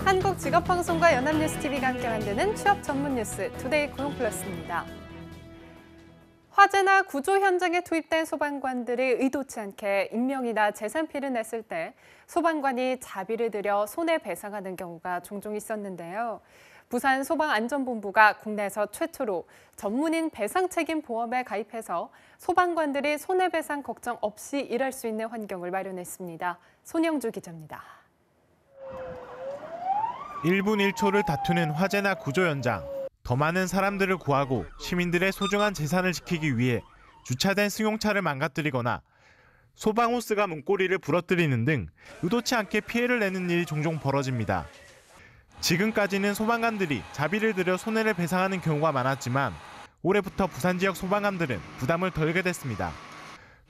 한국직업방송과 연합뉴스TV가 함께 만드는 취업 전문 뉴스 투데이 고용플러스입니다. 화재나 구조 현장에 투입된 소방관들이 의도치 않게 인명이나 재산 피해를 냈을 때 소방관이 자비를 들여 손해배상하는 경우가 종종 있었는데요. 부산 소방안전본부가 국내에서 최초로 전문인 배상책임보험에 가입해서 소방관들이 손해배상 걱정 없이 일할 수 있는 환경을 마련했습니다. 손영주 기자입니다. 1분 1초를 다투는 화재나 구조 현장. 더 많은 사람들을 구하고 시민들의 소중한 재산을 지키기 위해 주차된 승용차를 망가뜨리거나 소방호스가 문고리를 부러뜨리는 등 의도치 않게 피해를 내는 일이 종종 벌어집니다. 지금까지는 소방관들이 자비를 들여 손해를 배상하는 경우가 많았지만 올해부터 부산 지역 소방관들은 부담을 덜게 됐습니다.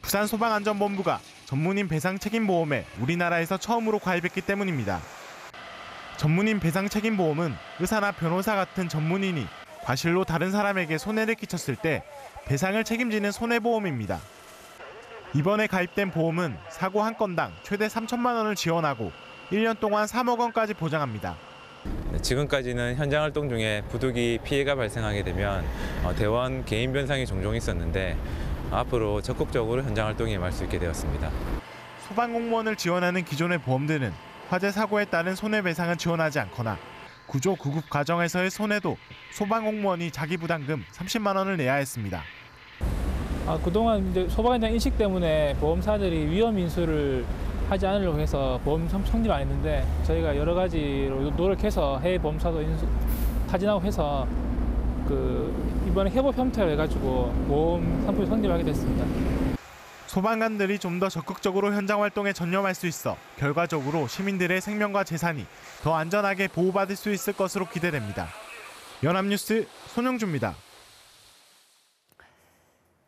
부산 소방안전본부가 전문인 배상책임보험에 우리나라에서 처음으로 가입했기 때문입니다. 전문인 배상책임보험은 의사나 변호사 같은 전문인이 과실로 다른 사람에게 손해를 끼쳤을 때 배상을 책임지는 손해보험입니다. 이번에 가입된 보험은 사고 한 건당 최대 3천만 원을 지원하고 1년 동안 3억 원까지 보장합니다. 지금까지는 현장 활동 중에 부득이 피해가 발생하게 되면 대원 개인 변상이 종종 있었는데 앞으로 적극적으로 현장 활동에 임할 수 있게 되었습니다. 소방공무원을 지원하는 기존의 보험들은 화재 사고에 따른 손해배상은 지원하지 않거나 구조 구급 과정에서의 손해도 소방공무원이 자기 부담금 30만 원을 내야 했습니다. 그동안 이제 소방관장 인식 때문에 보험사들이 위험 인수를 하지 않으려고 해서 보험 성립 안 했는데 저희가 여러 가지로 노력해서 해외 보험사도 타진하고 해서 이번에 협업 형태로 해가지고 보험 상품을 성립하게 됐습니다. 소방관들이 좀 더 적극적으로 현장 활동에 전념할 수 있어 결과적으로 시민들의 생명과 재산이 더 안전하게 보호받을 수 있을 것으로 기대됩니다. 연합뉴스 손영주입니다.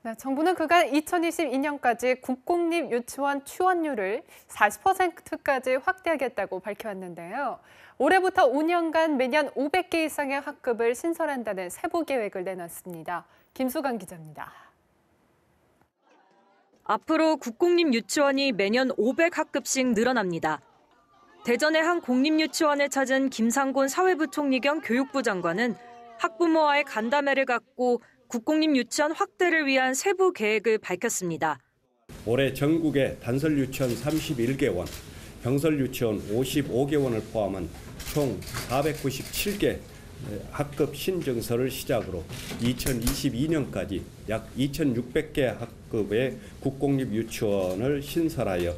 네, 정부는 그간 2022년까지 국공립 유치원 취원율을 40%까지 확대하겠다고 밝혀왔는데요. 올해부터 5년간 매년 500개 이상의 학급을 신설한다는 세부 계획을 내놨습니다. 김수강 기자입니다. 앞으로 국공립 유치원이 매년 500학급씩 늘어납니다. 대전의 한 공립유치원을 찾은 김상곤 사회부총리 겸 교육부 장관은 학부모와의 간담회를 갖고 국공립 유치원 확대를 위한 세부 계획을 밝혔습니다. 올해 전국에 단설 유치원 31개원, 병설 유치원 55개원을 포함한 총 497개 학급 신증서를 시작으로 2022년까지 약 2,600개 학급의 국공립 유치원을 신설하여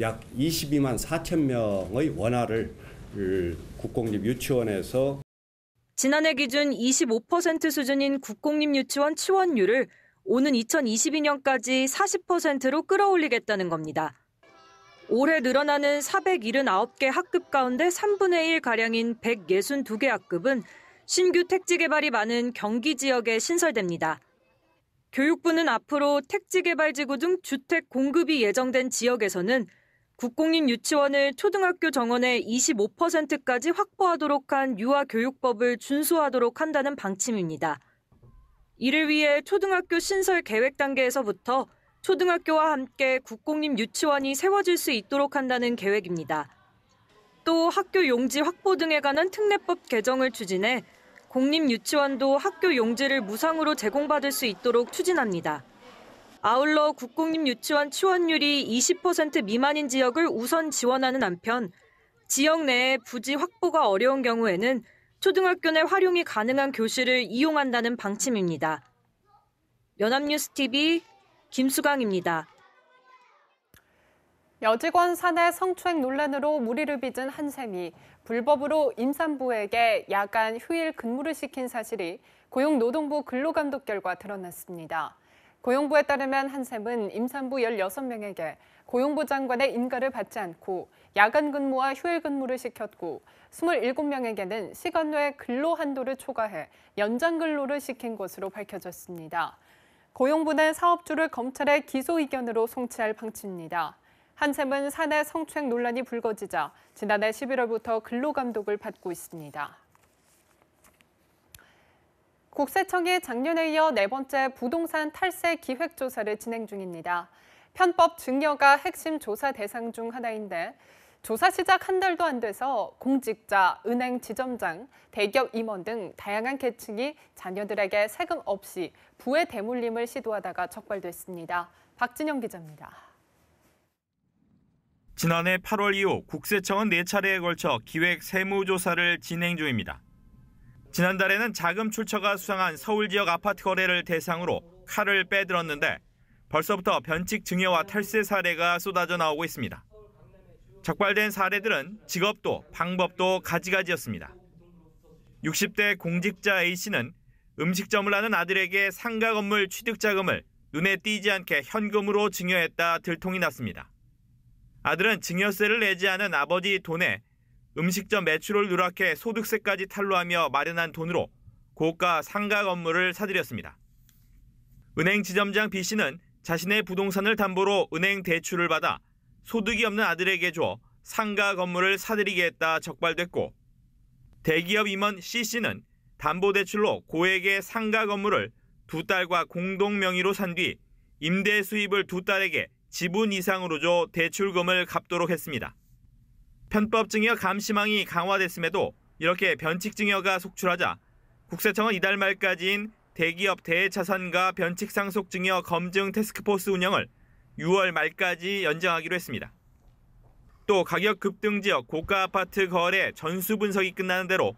약 22만 4천 명의 원활을 국공립 유치원에서 지난해 기준 25% 수준인 국공립 유치원 취원율을 오는 2022년까지 40%로 끌어올리겠다는 겁니다. 올해 늘어나는 479개 학급 가운데 3분의 1가량인 162개 학급은 신규 택지 개발이 많은 경기 지역에 신설됩니다. 교육부는 앞으로 택지 개발지구 등 주택 공급이 예정된 지역에서는 국공립 유치원을 초등학교 정원의 25%까지 확보하도록 한 유아교육법을 준수하도록 한다는 방침입니다. 이를 위해 초등학교 신설 계획 단계에서부터 초등학교와 함께 국공립 유치원이 세워질 수 있도록 한다는 계획입니다. 또 학교 용지 확보 등에 관한 특례법 개정을 추진해 공립 유치원도 학교 용지를 무상으로 제공받을 수 있도록 추진합니다. 아울러 국공립 유치원 취원율이 20% 미만인 지역을 우선 지원하는 한편 지역 내에 부지 확보가 어려운 경우에는 초등학교 내 활용이 가능한 교실을 이용한다는 방침입니다. 연합뉴스TV 김수강입니다. 여직원 사내 성추행 논란으로 물의를 빚은 한 셈이 불법으로 임산부에게 야간 휴일 근무를 시킨 사실이 고용노동부 근로감독 결과 드러났습니다. 고용부에 따르면 한 셈은 임산부 16명에게 고용부 장관의 인가를 받지 않고 야간 근무와 휴일 근무를 시켰고 27명에게는 시간 외 근로 한도를 초과해 연장 근로를 시킨 것으로 밝혀졌습니다. 고용부는 사업주를 검찰의 기소 의견으로 송치할 방침입니다. 한 셈은 사내 성추행 논란이 불거지자 지난해 11월부터 근로감독을 받고 있습니다. 국세청이 작년에 이어 네 번째 부동산 탈세 기획조사를 진행 중입니다. 편법 증여가 핵심 조사 대상 중 하나인데 조사 시작 한 달도 안 돼서 공직자, 은행 지점장, 대기업 임원 등 다양한 계층이 자녀들에게 세금 없이 부의 대물림을 시도하다가 적발됐습니다. 박진영 기자입니다. 지난해 8월 이후 국세청은 4차례에 걸쳐 기획 세무조사를 진행 중입니다. 지난달에는 자금 출처가 수상한 서울 지역 아파트 거래를 대상으로 칼을 빼들었는데 벌써부터 변칙 증여와 탈세 사례가 쏟아져 나오고 있습니다. 적발된 사례들은 직업도 방법도 가지가지였습니다. 60대 공직자 A씨는 음식점을 하는 아들에게 상가 건물 취득 자금을 눈에 띄지 않게 현금으로 증여했다 들통이 났습니다. 아들은 증여세를 내지 않은 아버지 돈에 음식점 매출을 누락해 소득세까지 탈루하며 마련한 돈으로 고가 상가 건물을 사들였습니다. 은행 지점장 B씨는 자신의 부동산을 담보로 은행 대출을 받아 소득이 없는 아들에게 줘 상가 건물을 사들이게 했다 적발됐고, 대기업 임원 C씨는 담보대출로 고액의 상가 건물을 두 딸과 공동 명의로 산 뒤 임대 수입을 두 딸에게 지분 이상으로 줘 대출금을 갚도록 했습니다. 편법 증여 감시망이 강화됐음에도 이렇게 변칙 증여가 속출하자 국세청은 이달 말까지인 대기업 대자산가 변칙 상속 증여 검증 태스크포스 운영을 6월 말까지 연장하기로 했습니다. 또 가격 급등 지역 고가 아파트 거래 전수 분석이 끝나는 대로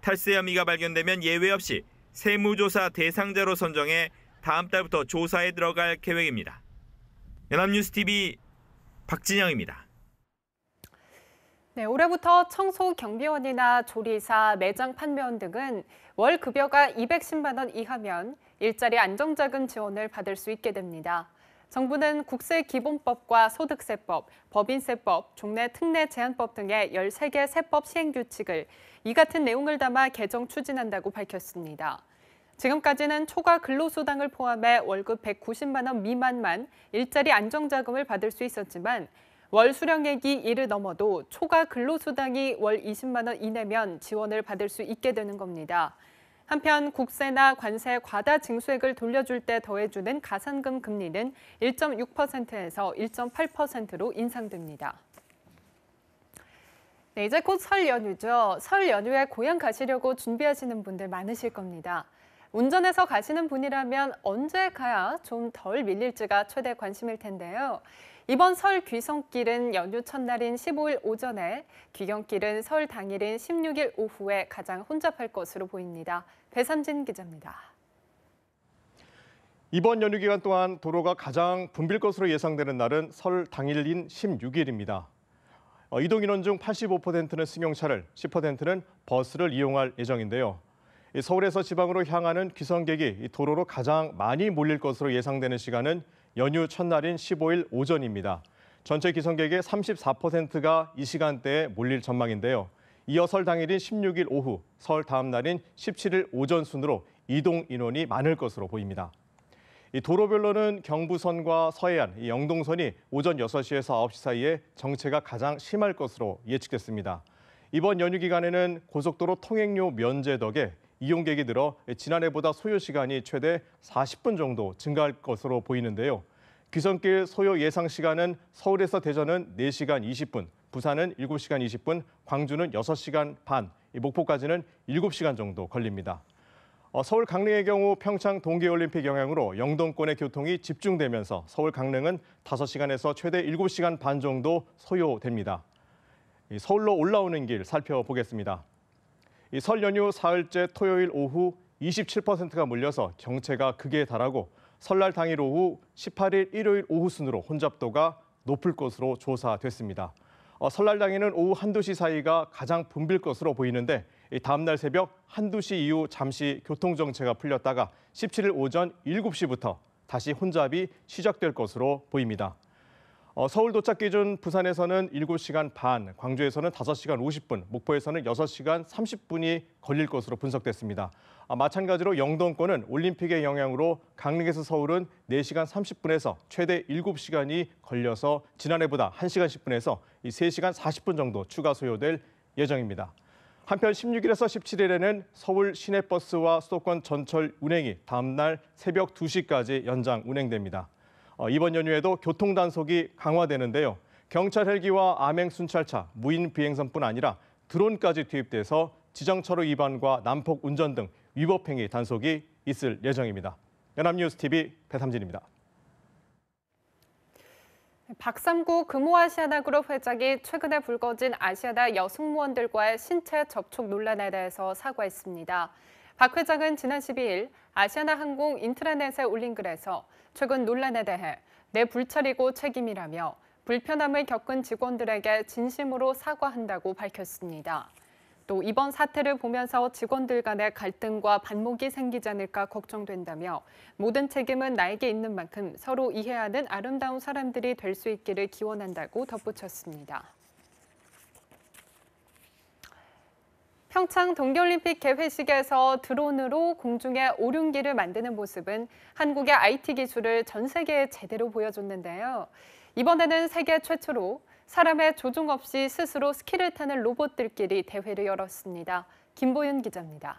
탈세 혐의가 발견되면 예외 없이 세무조사 대상자로 선정해 다음 달부터 조사에 들어갈 계획입니다. 연합뉴스TV 박진영입니다. 네, 올해부터 청소 경비원이나 조리사, 매장 판매원 등은 월 급여가 210만 원 이하면 일자리 안정자금 지원을 받을 수 있게 됩니다. 정부는 국세기본법과 소득세법, 법인세법, 종래 특례 제한법 등의 13개 세법 시행규칙을 이 같은 내용을 담아 개정 추진한다고 밝혔습니다. 지금까지는 초과 근로수당을 포함해 월급 190만 원 미만만 일자리 안정자금을 받을 수 있었지만 월 수령액이 이를 넘어도 초과 근로수당이 월 20만 원 이내면 지원을 받을 수 있게 되는 겁니다. 한편 국세나 관세 과다 징수액을 돌려줄 때 더해주는 가산금 금리는 1.6%에서 1.8%로 인상됩니다. 네, 이제 곧 설 연휴죠. 설 연휴에 고향 가시려고 준비하시는 분들 많으실 겁니다. 운전해서 가시는 분이라면 언제 가야 좀 덜 밀릴지가 최대 관심일 텐데요. 이번 설 귀성길은 연휴 첫날인 15일 오전에, 귀경길은 설 당일인 16일 오후에 가장 혼잡할 것으로 보입니다. 배삼진 기자입니다. 이번 연휴 기간 동안 도로가 가장 붐빌 것으로 예상되는 날은 설 당일인 16일입니다. 이동 인원 중 85%는 승용차를, 10%는 버스를 이용할 예정인데요. 서울에서 지방으로 향하는 귀성객이 도로로 가장 많이 몰릴 것으로 예상되는 시간은 연휴 첫날인 15일 오전입니다. 전체 귀성객의 34%가 이 시간대에 몰릴 전망인데요. 이어 설 당일인 16일 오후, 설 다음 날인 17일 오전 순으로 이동 인원이 많을 것으로 보입니다. 이 도로별로는 경부선과 서해안, 영동선이 오전 6시에서 9시 사이에 정체가 가장 심할 것으로 예측됐습니다. 이번 연휴 기간에는 고속도로 통행료 면제 덕에 이용객이 늘어 지난해보다 소요 시간이 최대 40분 정도 증가할 것으로 보이는데요. 귀성길 소요 예상 시간은 서울에서 대전은 4시간 20분, 부산은 7시간 20분, 광주는 6시간 반, 목포까지는 7시간 정도 걸립니다. 서울 강릉의 경우 평창 동계올림픽 영향으로 영동권의 교통이 집중되면서 서울 강릉은 5시간에서 최대 7시간 반 정도 소요됩니다. 서울로 올라오는 길 살펴보겠습니다. 설 연휴 사흘째 토요일 오후 27%가 몰려서 경체가 극에 달하고 설날 당일 오후 18일 일요일 오후 순으로 혼잡도가 높을 것으로 조사됐습니다. 설날 당일은 오후 1~2시 사이가 가장 붐빌 것으로 보이는데 다음 날 새벽 1~2시 이후 잠시 교통정체가 풀렸다가 17일 오전 7시부터 다시 혼잡이 시작될 것으로 보입니다. 서울 도착 기준 부산에서는 7시간 반, 광주에서는 5시간 50분, 목포에서는 6시간 30분이 걸릴 것으로 분석됐습니다. 마찬가지로 영동권은 올림픽의 영향으로 강릉에서 서울은 4시간 30분에서 최대 7시간이 걸려서 지난해보다 1시간 10분에서 3시간 40분 정도 추가 소요될 예정입니다. 한편 16일에서 17일에는 서울 시내버스와 수도권 전철 운행이 다음 날 새벽 2시까지 연장 운행됩니다. 이번 연휴에도 교통 단속이 강화되는데요. 경찰 헬기와 암행 순찰차, 무인 비행선뿐 아니라 드론까지 투입돼서 지정차로 위반과 난폭 운전 등 위법 행위 단속이 있을 예정입니다. 연합뉴스TV 배삼진입니다. 박삼구 금호아시아나그룹 회장이 최근에 불거진 아시아나 여승무원들과의 신체 접촉 논란에 대해서 사과했습니다. 박 회장은 지난 12일 아시아나항공 인트라넷에 올린 글에서 최근 논란에 대해 내 불찰이고 책임이라며 불편함을 겪은 직원들에게 진심으로 사과한다고 밝혔습니다. 또 이번 사태를 보면서 직원들 간의 갈등과 반목이 생기지 않을까 걱정된다며 모든 책임은 나에게 있는 만큼 서로 이해하는 아름다운 사람들이 될 수 있기를 기원한다고 덧붙였습니다. 평창 동계올림픽 개회식에서 드론으로 공중에 오륜기를 만드는 모습은 한국의 IT 기술을 전 세계에 제대로 보여줬는데요. 이번에는 세계 최초로 사람의 조종 없이 스스로 스키를 타는 로봇들끼리 대회를 열었습니다. 김보윤 기자입니다.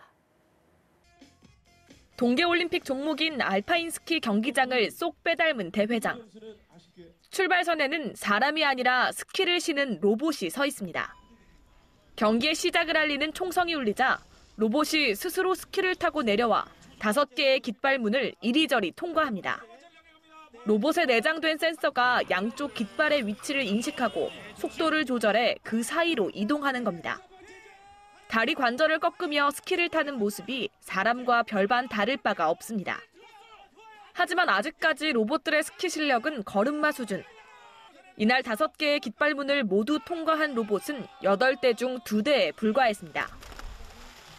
동계올림픽 종목인 알파인 스키 경기장을 쏙 빼닮은 대회장. 출발선에는 사람이 아니라 스키를 쉬는 로봇이 서 있습니다. 경기의 시작을 알리는 총성이 울리자 로봇이 스스로 스키를 타고 내려와 5개의 깃발문을 이리저리 통과합니다. 로봇에 내장된 센서가 양쪽 깃발의 위치를 인식하고 속도를 조절해 그 사이로 이동하는 겁니다. 다리 관절을 꺾으며 스키를 타는 모습이 사람과 별반 다를 바가 없습니다. 하지만 아직까지 로봇들의 스키 실력은 걸음마 수준. 이날 5개의 깃발문을 모두 통과한 로봇은 8대 중 2대에 불과했습니다.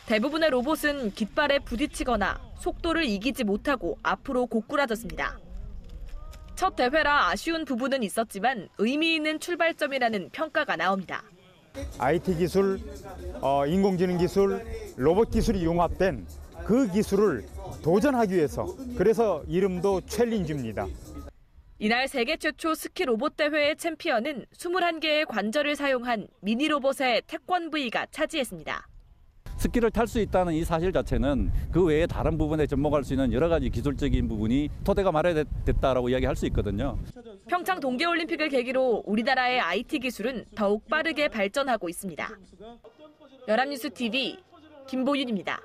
대부분의 로봇은 깃발에 부딪히거나 속도를 이기지 못하고 앞으로 고꾸라졌습니다. 첫 대회라 아쉬운 부분은 있었지만 의미 있는 출발점이라는 평가가 나옵니다. IT 기술, 인공지능 기술, 로봇 기술이 융합된 그 기술을 도전하기 위해서 그래서 이름도 챌린지입니다. 이날 세계 최초 스키 로봇 대회의 챔피언은 21개의 관절을 사용한 미니 로봇의 태권브이가 차지했습니다. 스키를 탈 수 있다는 이 사실 자체는 그 외에 다른 부분에 접목할 수 있는 여러 가지 기술적인 부분이 토대가 마련됐다라고 이야기할 수 있거든요. 평창 동계올림픽을 계기로 우리나라의 IT 기술은 더욱 빠르게 발전하고 있습니다. 연합뉴스TV 김보윤입니다.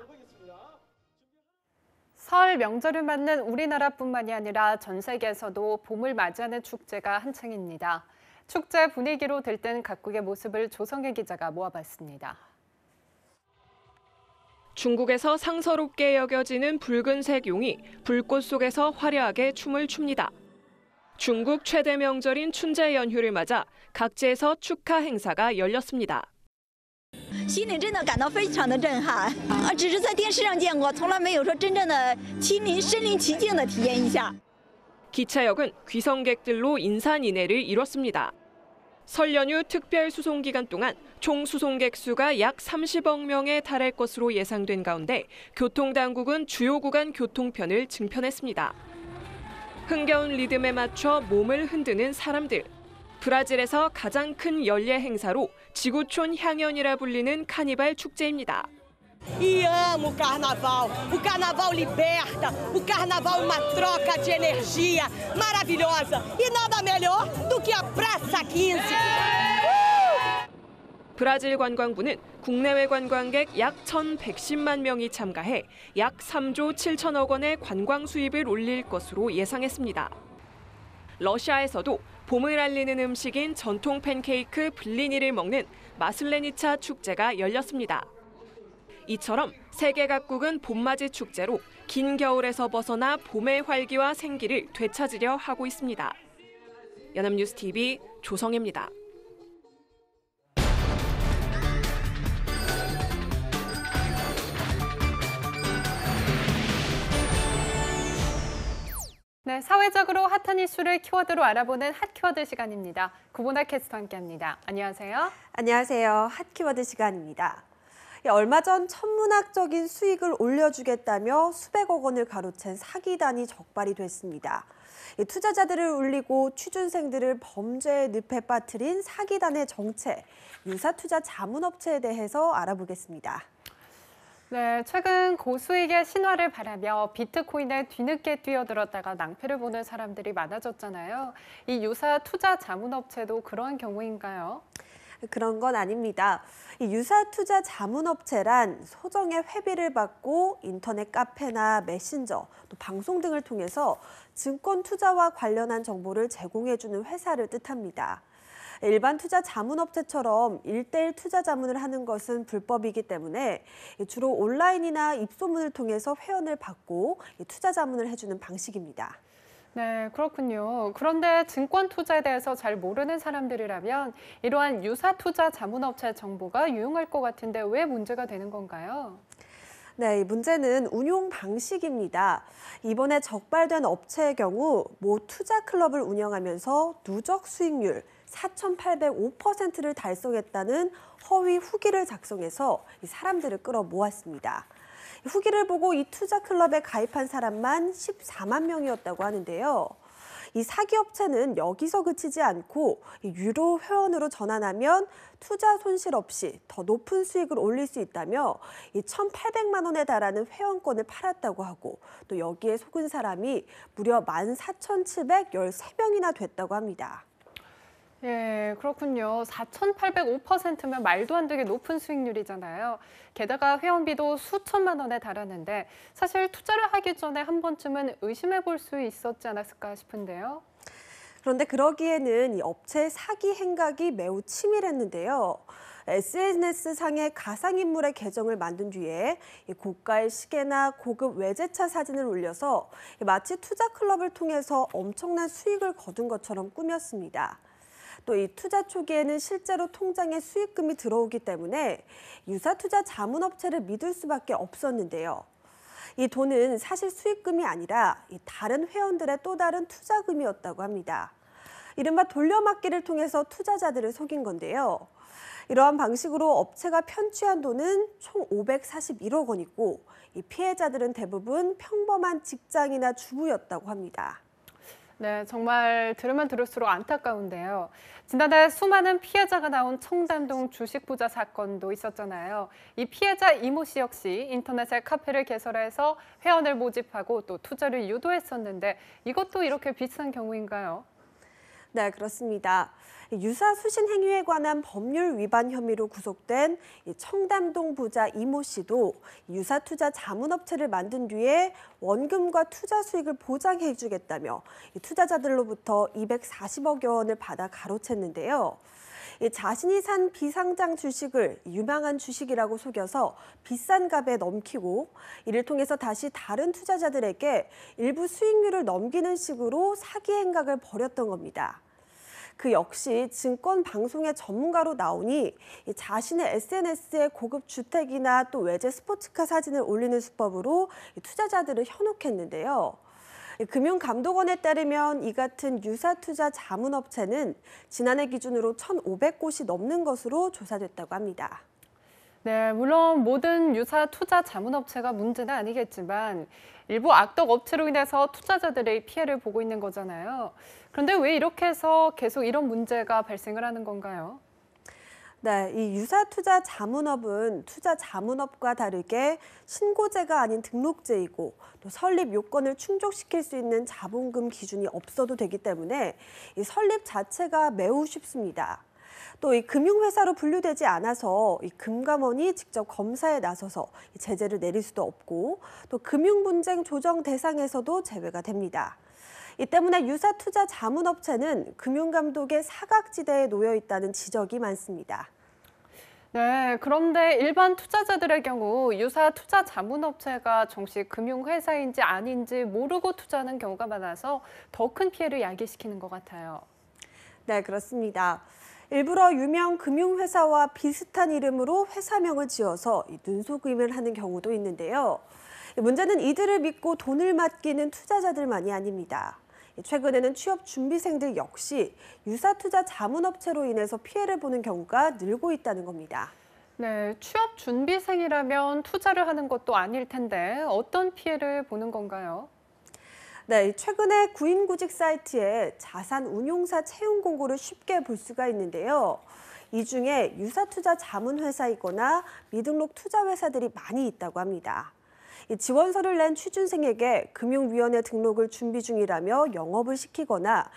설 명절을 맞는 우리나라뿐만이 아니라 전 세계에서도 봄을 맞이하는 축제가 한창입니다. 축제 분위기로 들뜬 각국의 모습을 조성혜 기자가 모아봤습니다. 중국에서 상서롭게 여겨지는 붉은색 용이 불꽃 속에서 화려하게 춤을 춥니다. 중국 최대 명절인 춘제 연휴를 맞아 각지에서 축하 행사가 열렸습니다. 心里真的感到非常的震撼只是在电视上见过从来没有说真正的亲临身临其境的体验一下 기차역은 귀성객들로 인산인해를 이뤘습니다. 설 연휴 특별 수송 기간 동안 총 수송객 수가 약 30억 명에 달할 것으로 예상된 가운데 교통당국은 주요 구간 교통편을 증편했습니다. 흥겨운 리듬에 맞춰 몸을 흔드는 사람들. 브라질에서 가장 큰 연례 행사로 지구촌 향연이라 불리는 카니발 축제입니다. E amo o carnaval. O carnaval liberta. O carnaval é uma troca de energia maravilhosa. E nada melhor do que a Praça 15. 브라질 관광부는 국내외 관광객 약 1,110만 명이 참가해 약 3조 7천억 원의 관광 수입을 올릴 것으로 예상했습니다. 러시아에서도 봄을 알리는 음식인 전통 팬케이크 블리니를 먹는 마슬레니차 축제가 열렸습니다. 이처럼 세계 각국은 봄맞이 축제로 긴 겨울에서 벗어나 봄의 활기와 생기를 되찾으려 하고 있습니다. 연합뉴스TV 조성혜입니다. 네, 사회적으로 핫한 이슈를 키워드로 알아보는 핫키워드 시간입니다. 구보나 캐스터와 함께합니다. 안녕하세요. 안녕하세요. 핫키워드 시간입니다. 얼마 전 천문학적인 수익을 올려주겠다며 수백억 원을 가로챈 사기단이 적발이 됐습니다. 투자자들을 울리고 취준생들을 범죄의 늪에 빠뜨린 사기단의 정체, 유사투자 자문업체에 대해서 알아보겠습니다. 네, 최근 고수익의 신화를 바라며 비트코인에 뒤늦게 뛰어들었다가 낭패를 보는 사람들이 많아졌잖아요. 이 유사 투자 자문업체도 그러한 경우인가요? 그런 건 아닙니다. 이 유사 투자 자문업체란 소정의 회비를 받고 인터넷 카페나 메신저, 또 방송 등을 통해서 증권 투자와 관련한 정보를 제공해주는 회사를 뜻합니다. 일반 투자 자문업체처럼 1:1 투자 자문을 하는 것은 불법이기 때문에 주로 온라인이나 입소문을 통해서 회원을 받고 투자 자문을 해주는 방식입니다. 네, 그렇군요. 그런데 증권 투자에 대해서 잘 모르는 사람들이라면 이러한 유사 투자 자문업체 정보가 유용할 것 같은데 왜 문제가 되는 건가요? 네, 이 문제는 운용 방식입니다. 이번에 적발된 업체의 경우 모 투자 클럽을 운영하면서 누적 수익률 4,805%를 달성했다는 허위 후기를 작성해서 사람들을 끌어모았습니다. 후기를 보고 이 투자 클럽에 가입한 사람만 14만 명이었다고 하는데요. 이 사기업체는 여기서 그치지 않고 유료 회원으로 전환하면 투자 손실 없이 더 높은 수익을 올릴 수 있다며 1,800만 원에 달하는 회원권을 팔았다고 하고 또 여기에 속은 사람이 무려 14,713명이나 됐다고 합니다. 예, 그렇군요. 4,805%면 말도 안 되게 높은 수익률이잖아요. 게다가 회원비도 수천만 원에 달하는데 사실 투자를 하기 전에 한 번쯤은 의심해 볼 수 있었지 않았을까 싶은데요. 그런데 그러기에는 이 업체의 사기 행각이 매우 치밀했는데요. SNS상의 가상인물의 계정을 만든 뒤에 고가의 시계나 고급 외제차 사진을 올려서 마치 투자 클럽을 통해서 엄청난 수익을 거둔 것처럼 꾸몄습니다. 또 이 투자 초기에는 실제로 통장에 수익금이 들어오기 때문에 유사 투자 자문업체를 믿을 수밖에 없었는데요. 이 돈은 사실 수익금이 아니라 다른 회원들의 또 다른 투자금이었다고 합니다. 이른바 돌려막기를 통해서 투자자들을 속인 건데요. 이러한 방식으로 업체가 편취한 돈은 총 541억 원이고 이 피해자들은 대부분 평범한 직장이나 주부였다고 합니다. 네, 정말 들으면 들을수록 안타까운데요. 지난해 수많은 피해자가 나온 청담동 주식부자 사건도 있었잖아요. 이 피해자 이모 씨 역시 인터넷에 카페를 개설해서 회원을 모집하고 또 투자를 유도했었는데 이것도 이렇게 비슷한 경우인가요? 네, 그렇습니다. 유사 수신 행위에 관한 법률 위반 혐의로 구속된 청담동 부자 이모 씨도 유사 투자 자문업체를 만든 뒤에 원금과 투자 수익을 보장해 주겠다며 투자자들로부터 240억여 원을 받아 가로챘는데요. 자신이 산 비상장 주식을 유망한 주식이라고 속여서 비싼 값에 넘기고 이를 통해서 다시 다른 투자자들에게 일부 수익률을 넘기는 식으로 사기 행각을 벌였던 겁니다. 그 역시 증권 방송의 전문가로 나오니 자신의 SNS에 고급 주택이나 또 외제 스포츠카 사진을 올리는 수법으로 투자자들을 현혹했는데요. 금융감독원에 따르면 이 같은 유사 투자 자문업체는 지난해 기준으로 1,500곳이 넘는 것으로 조사됐다고 합니다. 네, 물론 모든 유사 투자 자문업체가 문제는 아니겠지만 일부 악덕 업체로 인해서 투자자들이 피해를 보고 있는 거잖아요. 그런데 왜 이렇게 해서 계속 이런 문제가 발생을 하는 건가요? 네, 이 유사 투자 자문업은 투자 자문업과 다르게 신고제가 아닌 등록제이고 또 설립 요건을 충족시킬 수 있는 자본금 기준이 없어도 되기 때문에 이 설립 자체가 매우 쉽습니다. 또 이 금융회사로 분류되지 않아서 이 금감원이 직접 검사에 나서서 제재를 내릴 수도 없고 또 금융분쟁 조정 대상에서도 제외가 됩니다. 이 때문에 유사 투자 자문업체는 금융감독의 사각지대에 놓여 있다는 지적이 많습니다. 네, 그런데 일반 투자자들의 경우 유사 투자 자문업체가 정식 금융회사인지 아닌지 모르고 투자하는 경우가 많아서 더 큰 피해를 야기시키는 것 같아요. 네, 그렇습니다. 일부러 유명 금융회사와 비슷한 이름으로 회사명을 지어서 눈속임을 하는 경우도 있는데요. 문제는 이들을 믿고 돈을 맡기는 투자자들만이 아닙니다. 최근에는 취업 준비생들 역시 유사 투자 자문업체로 인해서 피해를 보는 경우가 늘고 있다는 겁니다. 네, 취업 준비생이라면 투자를 하는 것도 아닐 텐데 어떤 피해를 보는 건가요? 네, 최근에 구인구직 사이트에 자산 운용사 채용 공고를 쉽게 볼 수가 있는데요. 이 중에 유사투자 자문회사이거나 미등록 투자회사들이 많이 있다고 합니다. 지원서를 낸 취준생에게 금융위원회 등록을 준비 중이라며 영업을 시키거나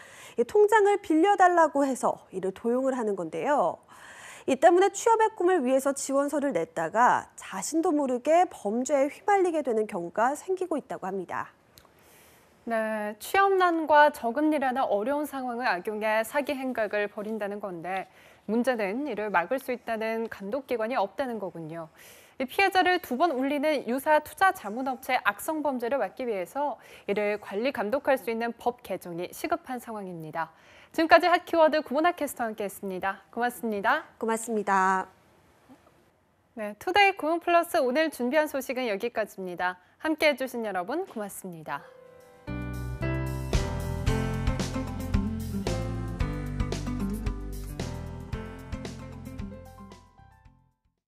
통장을 빌려달라고 해서 이를 도용을 하는 건데요. 이 때문에 취업의 꿈을 위해서 지원서를 냈다가 자신도 모르게 범죄에 휘말리게 되는 경우가 생기고 있다고 합니다. 네, 취업난과 저금리라는 어려운 상황을 악용해 사기 행각을 벌인다는 건데 문제는 이를 막을 수 있다는 감독기관이 없다는 거군요. 이 피해자를 2번 울리는 유사 투자 자문업체 악성 범죄를 막기 위해서 이를 관리 감독할 수 있는 법 개정이 시급한 상황입니다. 지금까지 핫키워드 구문학 캐스터와 함께했습니다. 고맙습니다. 고맙습니다. 네, 투데이 구문 플러스 오늘 준비한 소식은 여기까지입니다. 함께해 주신 여러분 고맙습니다.